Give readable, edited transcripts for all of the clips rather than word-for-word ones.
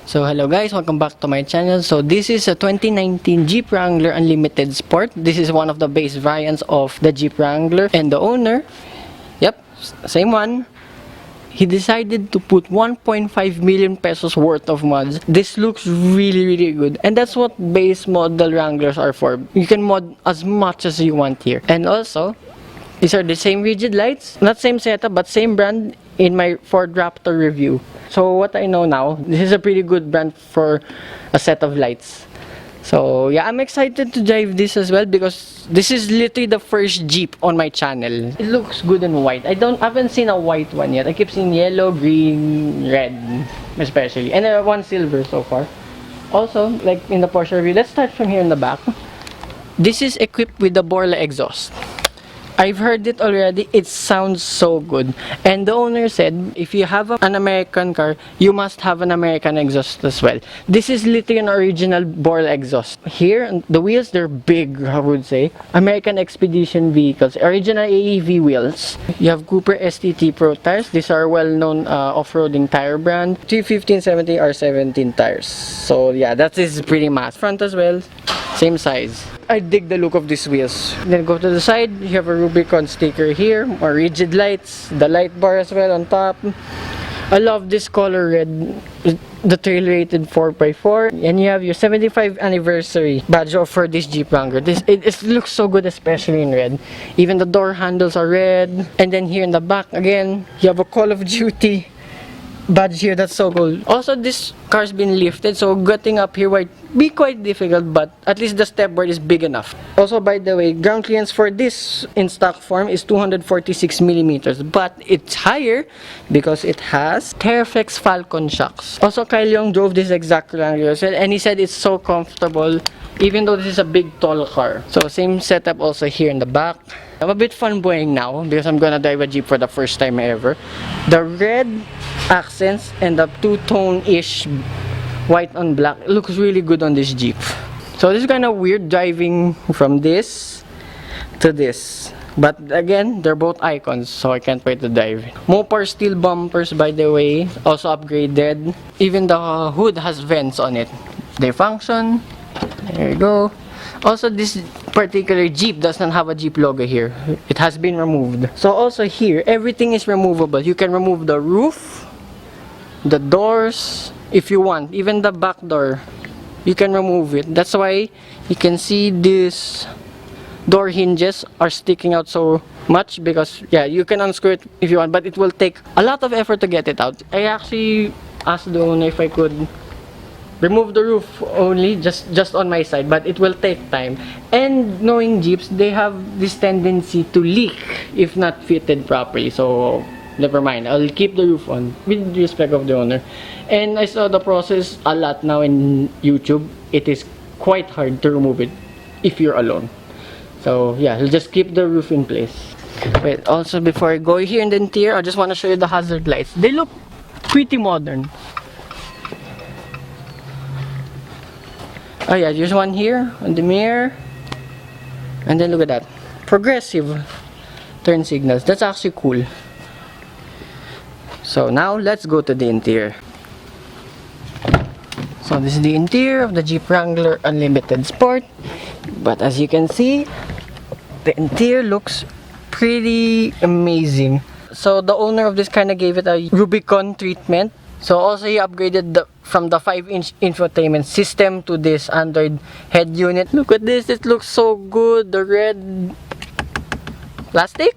So hello guys, welcome back to my channel. So this is a 2019 Jeep Wrangler Unlimited Sport. This is one of the base variants of the Jeep Wrangler, and the owner, yep, same one, he decided to put 1.5 million pesos worth of mods. This looks really good, and that's what base model Wranglers are for. You can mod as much as you want here. And also, these are the same rigid lights, not same setup but same brand in my Ford Raptor review. So what I know now, this is a pretty good brand for a set of lights. So yeah, I'm excited to drive this as well because this is literally the first Jeep on my channel. It looks good in white. I haven't seen a white one yet. I keep seeing yellow, green, red especially, and one silver so far. Also, like in the Porsche review, let's start from here in the back. This is equipped with the Borla exhaust. I've heard it already. It sounds so good. And the owner said, if you have an American car, you must have an American exhaust as well. This is literally an original Borla exhaust. Here, the wheels, they're big, I would say. American Expedition vehicles. Original AEV wheels. You have Cooper STT Pro tires. These are well-known off-roading tire brand. 315/70 R17 tires. So yeah, that is pretty mass. Front as well, same size. I dig the look of these wheels. Then go to the side, you have a Rubicon sticker here, more rigid lights, the light bar as well on top. I love this color red, the trail rated 4x4, and you have your 75th anniversary badge for this Jeep Wrangler. It looks so good, especially in red. Even the door handles are red, and then here in the back again, you have a Call of Duty badge here. That's so cool. Also, this car's been lifted, so getting up here might be quite difficult, but at least the step board is big enough. Also, by the way, ground clearance for this in stock form is 246 millimeters, but it's higher because it has Terraflex Falcon shocks. Also, Kyle Young drove this exact Wrangler, and he said it's so comfortable even though this is a big tall car. So same setup also here in the back. I'm a bit fanboying now because I'm gonna drive a Jeep for the first time ever. The red accents and the two-tone-ish white on black looks really good on this Jeep. So this is kind of weird driving from this to this, but again, they're both icons, so I can't wait to drive. Mopar steel bumpers, by the way, also upgraded. Even the hood has vents on it. They function. There you go. Also, this particular Jeep does not have a Jeep logo here. It has been removed. So also here, everything is removable. You can remove the roof, the doors, if you want. Even the back door, you can remove it. That's why you can see these door hinges are sticking out so much, because yeah, you can unscrew it if you want, but it will take a lot of effort to get it out. I actually asked the owner if I could remove the roof only just on my side, but it will take time. And knowing Jeeps, they have this tendency to leak if not fitted properly, so never mind, I'll keep the roof on with respect of the owner. And I saw the process a lot now in YouTube. It is quite hard to remove it if you're alone. So yeah, I'll just keep the roof in place. Wait, also before I go here in the interior, I just want to show you the hazard lights. They look pretty modern. Oh yeah, there's one here on the mirror, and then look at that, progressive turn signals. That's actually cool. So now let's go to the interior. So this is the interior of the Jeep Wrangler Unlimited Sport, but as you can see, the interior looks pretty amazing. So the owner of this kind of gave it a Rubicon treatment. So also he upgraded from the 5-inch infotainment system to this Android head unit. Look at this, it looks so good. The red plastic,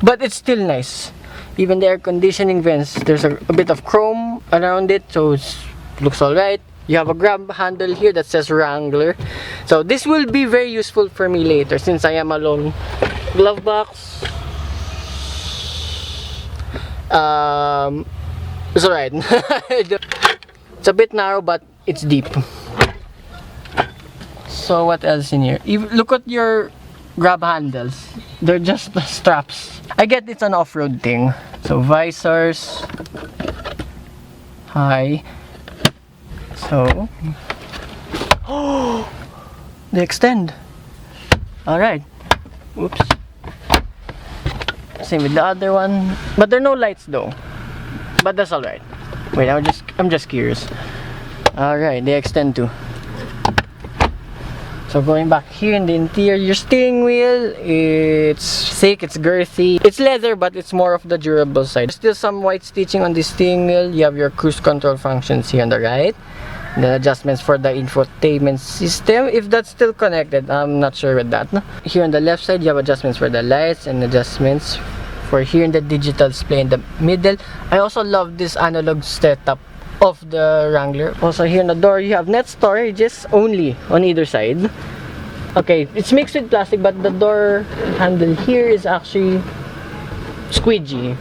but it's still nice. Even the air conditioning vents, there's a bit of chrome around it, so it looks alright. You have a grab handle here that says Wrangler. So this will be very useful for me later since I am alone. Glove box. It's alright. It's a bit narrow, but it's deep. So what else in here? Look at your grab handles. They're just straps. I get it's an off-road thing. So visors. Hi. So. Oh! They extend. Alright. Oops. Same with the other one. But there are no lights though. But that's alright. Wait, I'm just curious. Alright, they extend too. So going back here in the interior, your steering wheel, it's thick, it's girthy. It's leather, but it's more of the durable side. Still some white stitching on the steering wheel. You have your cruise control functions here on the right. The adjustments for the infotainment system, if that's still connected, I'm not sure with that. No? Here on the left side, you have adjustments for the lights and adjustments for here in the digital display in the middle. I also love this analog setup of the Wrangler. Also here in the door, you have net storages only on either side. Okay, it's mixed with plastic, but the door handle here is actually squeegee.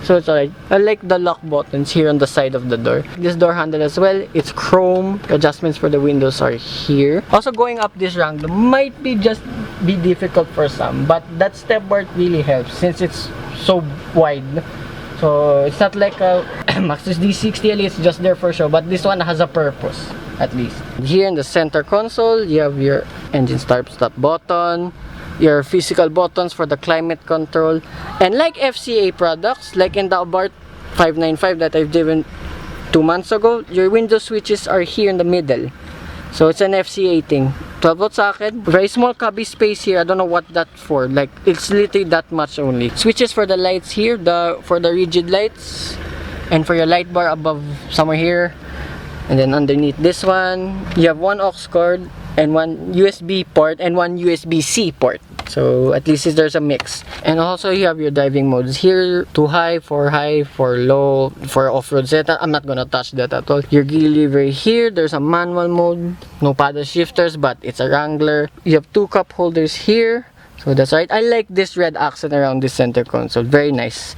So it's alright. I like the lock buttons here on the side of the door. This door handle as well, it's chrome. Adjustments for the windows are here. Also going up this Wrangler might be difficult for some, but that step bar really helps since it's so wide. So it's not like a Maxus D60L, it's just there for show, but this one has a purpose at least. Here in the center console, you have your engine start-stop button, your physical buttons for the climate control, and like FCA products, like in the Abarth 595 that I've driven 2 months ago, your window switches are here in the middle. So it's an FCA thing. 12-volt socket, very small cubby space here. I don't know what that's for. Like it's literally that much only. Switches for the lights here, for the rigid lights, and for your light bar above somewhere here. And then underneath this one, you have one aux cord and one USB port and one USB-C port. So at least there's a mix. And also you have your driving modes here, for high, for low, for off-road setup. I'm not gonna touch that at all. Your gear lever here, there's a manual mode, no paddle shifters, but it's a Wrangler. You have 2 cup holders here, so that's right. I like this red accent around this center console, very nice.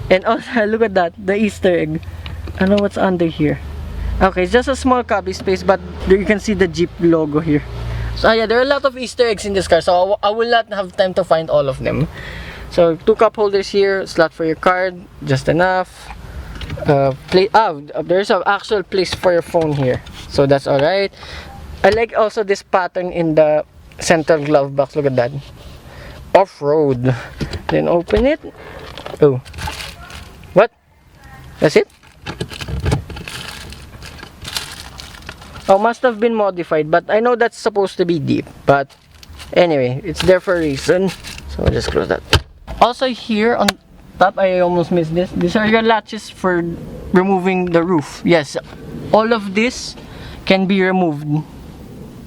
And also look at that, the Easter egg. I don't know what's under here. Okay, it's just a small cubby space, but you can see the Jeep logo here. So yeah, there are a lot of Easter eggs in this car, so I will not have time to find all of them. So 2 cup holders here, slot for your card, just enough. There's an actual place for your phone here, so that's alright. I like also this pattern in the center glove box. Look at that, off-road. Then open it. Oh, what? That's it? Oh, must have been modified, but I know that's supposed to be deep. But anyway, it's there for a reason. So I'll just close that. Also here on top, I almost missed this. These are your latches for removing the roof. Yes, all of this can be removed,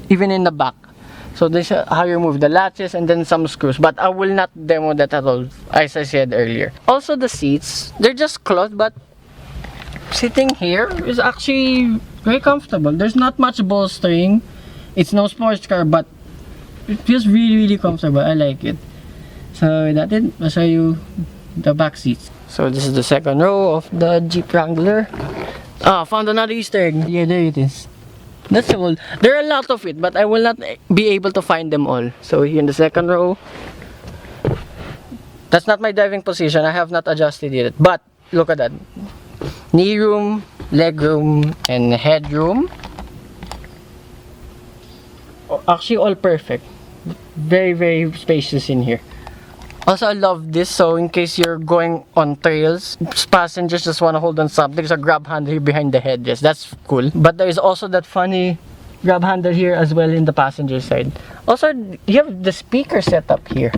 even in the back. So this is how you remove the latches and then some screws. But I will not demo that at all, as I said earlier. Also the seats, they're just cloth, but sitting here is actually very comfortable. There's not much bolstering. It's no sports car, but it feels really comfortable. I like it. So that's it. I'll show you the back seats. So this is the second row of the Jeep Wrangler. Found another Easter egg. Yeah, there it is. That's all. There are a lot of it, but I will not be able to find them all. So here in the second row, that's not my driving position. I have not adjusted it. But look at that. Knee room, leg room, and headroom. Actually all perfect. Very spacious in here. Also I love this, so in case you're going on trails, passengers just want to hold on something, there's a grab handle here behind the headrest. That's cool. But there is also that funny grab handle here as well in the passenger side. Also you have the speaker setup here,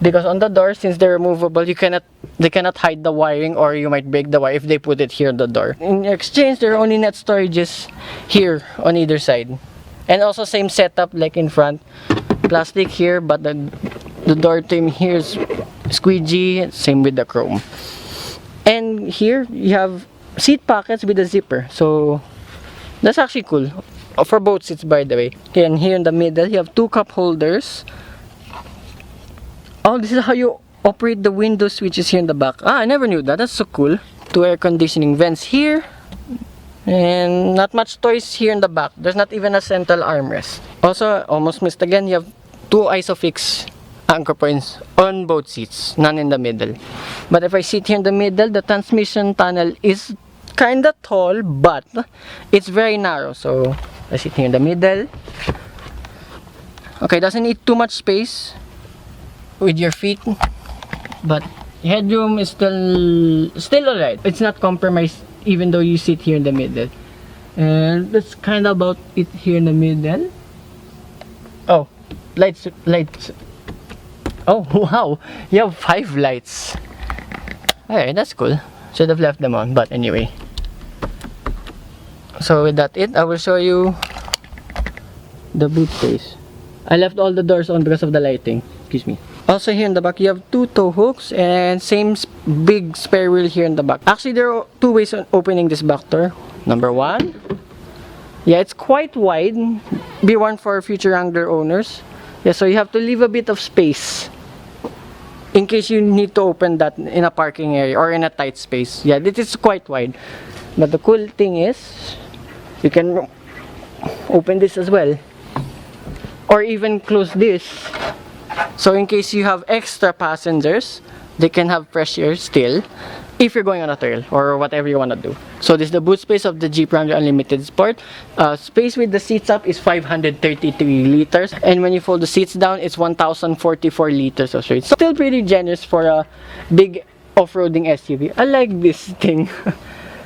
because on the door, since they're removable, they cannot hide the wiring, or you might break the wire if they put it here on the door. In exchange, there are only net storages here on either side. And also same setup like in front. Plastic here, but the door trim here is squeegee, same with the chrome. And here, you have seat pockets with a zipper. So, that's actually cool. For both seats, by the way. And here in the middle, you have 2 cup holders. Oh, this is how you operate the window switches here in the back. I never knew that. That's so cool. 2 air conditioning vents here. And not much toys here in the back. There's not even a central armrest. Also, almost missed again, you have 2 ISOFIX anchor points on both seats. None in the middle. But if I sit here in the middle, the transmission tunnel is kinda tall, but it's very narrow. So, I sit here in the middle. Okay, doesn't need too much space with your feet, but headroom is still alright. It's not compromised even though you sit here in the middle. And that's kind of about it here in the middle. Oh, lights. Oh, wow, you have 5 lights. Alright, that's cool. Should have left them on, but anyway. So with that I will show you the boot space. I left all the doors on because of the lighting. Excuse me. Also here in the back, you have 2 tow hooks and same big spare wheel here in the back. Actually, there are 2 ways on opening this back door. Number 1, yeah, it's quite wide. Be warned for future Wrangler owners. Yeah, so you have to leave a bit of space in case you need to open that in a parking area or in a tight space. Yeah, this is quite wide. But the cool thing is, you can open this as well. Or even close this. So in case you have extra passengers, they can have fresh air still if you're going on a trail or whatever you want to do. So this is the boot space of the Jeep Wrangler Unlimited Sport. Space with the seats up is 533 liters, and when you fold the seats down, it's 1044 liters of space. So still pretty generous for a big off-roading SUV. I like this thing.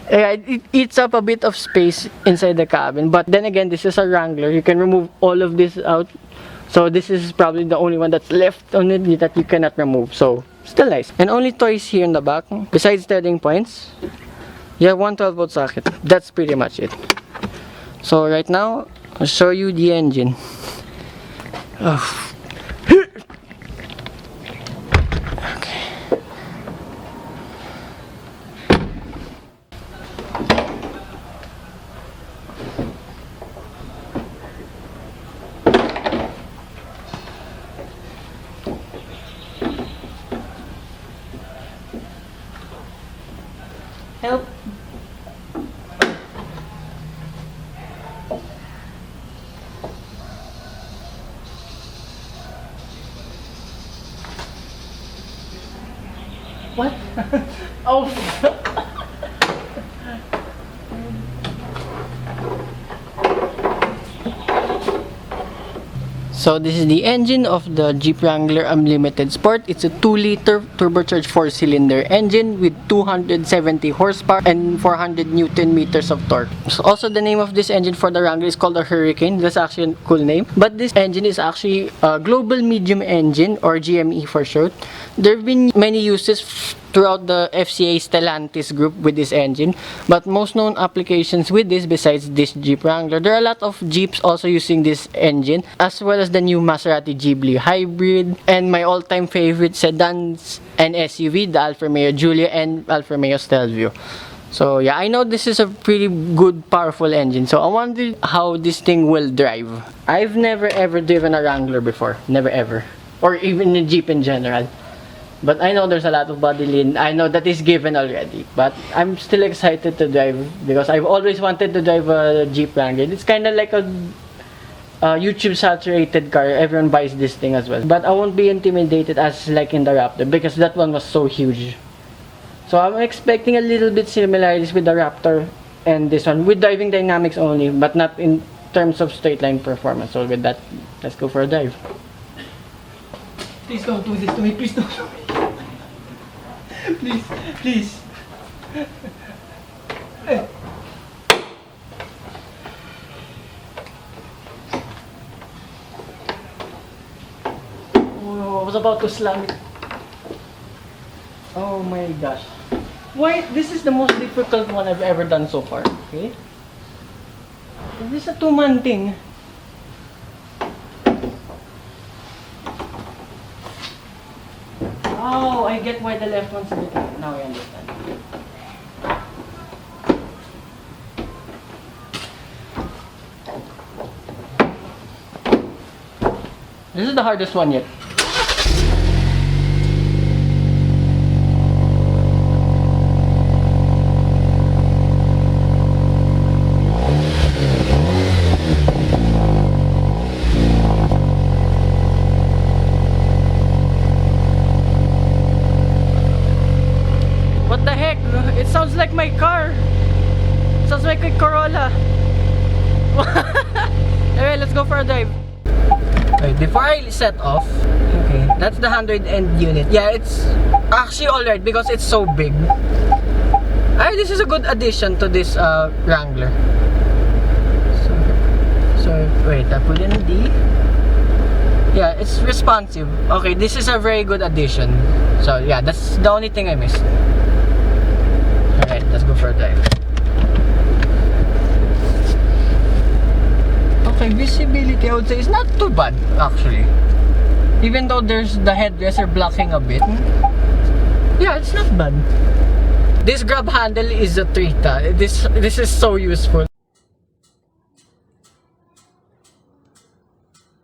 It eats up a bit of space inside the cabin, but then again, this is a Wrangler. You can remove all of this out. So this is probably the only one that's left on it that you cannot remove. So still nice. And only toys here in the back. Besides starting points, you have one 12-volt socket. That's pretty much it. So right now, I'll show you the engine. Oh. Help. What? Oh. So this is the engine of the Jeep Wrangler Unlimited Sport. It's a 2-liter turbocharged 4-cylinder engine with 270 horsepower and 400 Newton meters of torque. So also the name of this engine for the Wrangler is called the Hurricane. That's actually a cool name. But this engine is actually a global medium engine, or GME for short. There have been many uses throughout the FCA Stellantis group with this engine, but most known applications with this besides this Jeep Wrangler, there are a lot of Jeeps also using this engine, as well as the new Maserati Ghibli Hybrid, and my all-time favorite sedans and SUV, the Alfa Romeo Giulia and Alfa Romeo Stelvio. So yeah, I know this is a pretty good, powerful engine, so I wonder how this thing will drive. I've never ever driven a Wrangler before, never ever, or even a Jeep in general. But I know there's a lot of body lean. I know that is given already. But I'm still excited to drive because I've always wanted to drive a Jeep Wrangler. It's kind of like a YouTube saturated car. Everyone buys this thing as well. But I won't be intimidated as like in the Raptor because that one was so huge. So I'm expecting a little bit similarities with the Raptor and this one with driving dynamics only, but not in terms of straight line performance. So with that, let's go for a drive. Please don't do this to me. Please don't do me. Please, please. Oh, I was about to slam it. Oh my gosh. Why? This is the most difficult one I've ever done so far. Okay? This is a 2-man thing. Oh, I get why the left one's a bit. Now I understand. This is the hardest one yet. It sounds like my car. It sounds like a Corolla. Anyway, let's go for a drive. Okay, before I set off, okay, that's the 100-end unit. Yeah, it's actually alright because it's so big. This is a good addition to this Wrangler. Wait, I put in a D. Yeah, it's responsive. Okay, this is a very good addition. So yeah, that's the only thing I missed. Alright, let's go for a drive. Okay, visibility I would say is not too bad actually. Even though there's the headrests are blocking a bit. Yeah, it's not bad. This grab handle is a treat. This is so useful.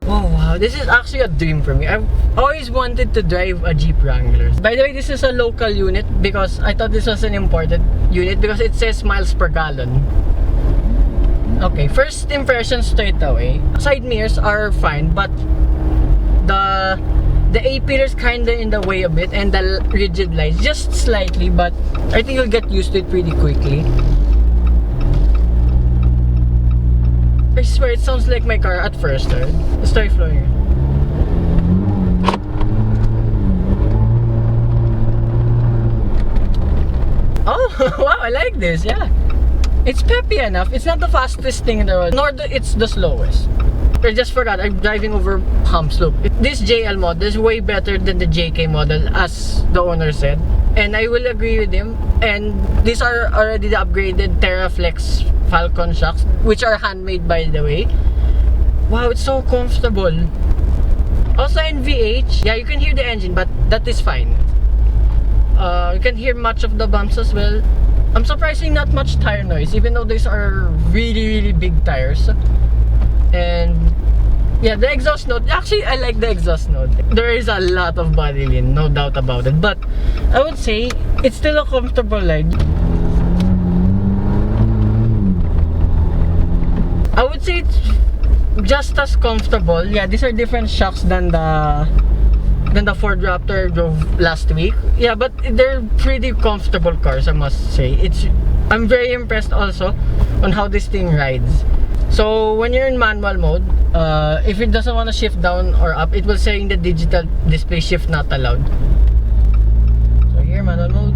Oh wow, this is actually a dream for me. I've always wanted to drive a Jeep Wrangler. By the way, this is a local unit because I thought this was an imported unit because it says miles per gallon. Okay, first impression straight away. Side mirrors are fine, but the A-pillar's kinda in the way a bit, and the rigid lights just slightly, but I think you'll get used to it pretty quickly. I swear it sounds like my car at first, right? Let's try flowing. Oh, wow, I like this, yeah. It's peppy enough. It's not the fastest thing in the world, nor it's the slowest. I just forgot, I'm driving over hump slope. This JL model is way better than the JK model, as the owner said. And I will agree with him. And these are already the upgraded Terraflex Falcon shocks, which are handmade by the way. Wow, it's so comfortable. Also in VH, yeah, you can hear the engine, but that is fine. You can hear much of the bumps as well. I'm surprisingly not much tire noise, even though these are really big tires. And yeah, the exhaust note, actually I like the exhaust note. There is a lot of body lean, no doubt about it, but I would say it's still a comfortable ride. I would say it's just as comfortable. Yeah, these are different shocks than the Ford Raptor I drove last week. Yeah, but they're pretty comfortable cars, I must say. I'm very impressed also on how this thing rides. So when you're in manual mode, if it doesn't want to shift down or up, it will say in the digital display shift not allowed. So here, manual mode.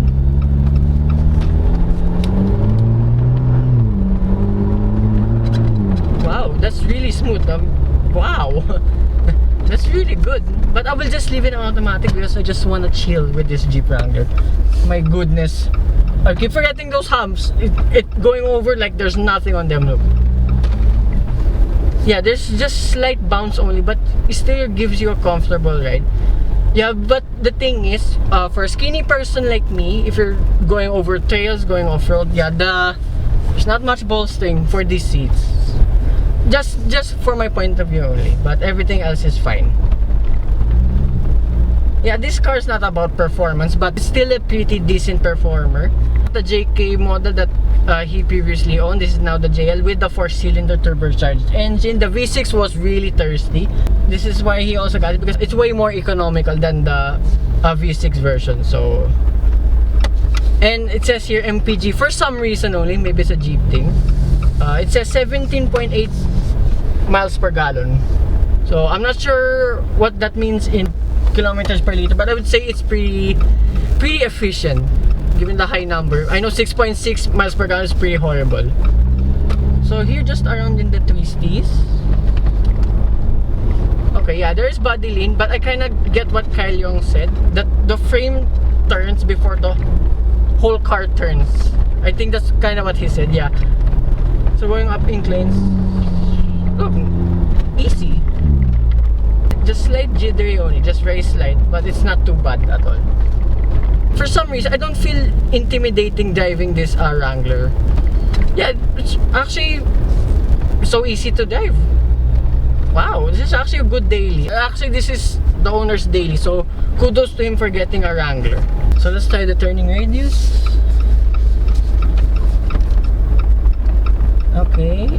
Wow, that's really smooth. Wow, that's really good. But I will just leave it on automatic because I just want to chill with this Jeep Wrangler. My goodness, I keep forgetting those humps. It going over like there's nothing on them. Look. Yeah, there's just slight bounce only, but it still gives you a comfortable ride. Yeah, but the thing is, for a skinny person like me, if you're going over trails, going off-road, yeah, there's not much bolstering for these seats. Just for my point of view only, but everything else is fine. Yeah, this car is not about performance, but it's still a pretty decent performer. The JK model that he previously owned, this is now the JL with the 4-cylinder turbocharged engine. The V6 was really thirsty. This is why he also got it, because it's way more economical than the V6 version. So, and it says here MPG for some reason only, maybe it's a Jeep thing. It says 17.8 miles per gallon. So I'm not sure what that means in kilometers per liter, but I would say it's pretty efficient given the high number. I know 6.6 miles per gallon is pretty horrible. So here, just around in the twisties. Okay, yeah, there is body lean, but I kind of get what Kyle Young said, that the frame turns before the whole car turns. I think that's kind of what he said, yeah. So going up inclines, look, easy. Just slight jittery only, just very slight, but it's not too bad at all. For some reason, I don't feel intimidating driving this Wrangler. Yeah, it's actually so easy to drive. Wow, this is actually a good daily. Actually, this is the owner's daily, so kudos to him for getting a Wrangler. So let's try the turning radius. Okay.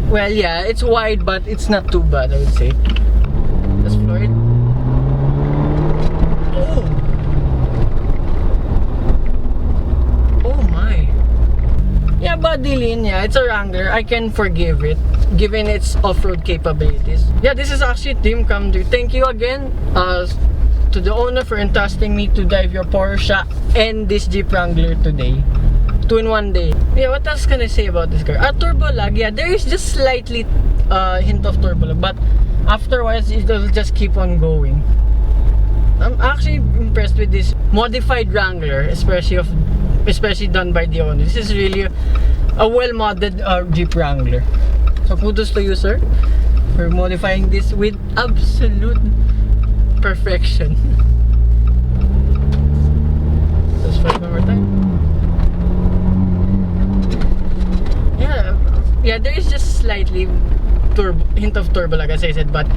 Well, yeah, it's wide, but it's not too bad, I would say. Let's floor it. Oh! Oh my. Yeah, body lean, yeah, it's a Wrangler. I can forgive it, given its off-road capabilities. Yeah, this is actually Team Camry. Thank you again to the owner for entrusting me to drive your Porsche and this Jeep Wrangler today. 2 in 1 day. Yeah, what else can I say about this car? Turbo lag, yeah, there is just slightly a hint of turbo lag, but afterwards it'll just keep on going. I'm actually impressed with this modified Wrangler, especially done by the owner. This is really a well-modded Jeep Wrangler. So kudos to you, sir, for modifying this with absolute perfection. Let's try one more time. Yeah, there is just slightly hint of turbo lag, as I said, but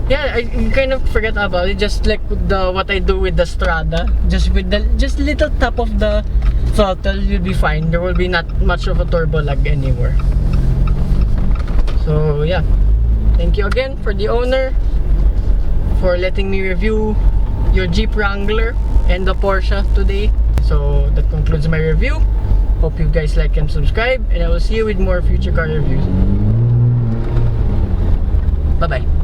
yeah, I kind of forget about it. Just like what I do with the Strada, just with the little tap of the throttle, you'll be fine. There will be not much of a turbo lag anymore. So yeah, thank you again for the owner for letting me review your Jeep Wrangler and the Porsche today. So that concludes my review. Hope you guys like and subscribe, and I will see you with more future car reviews. Bye bye.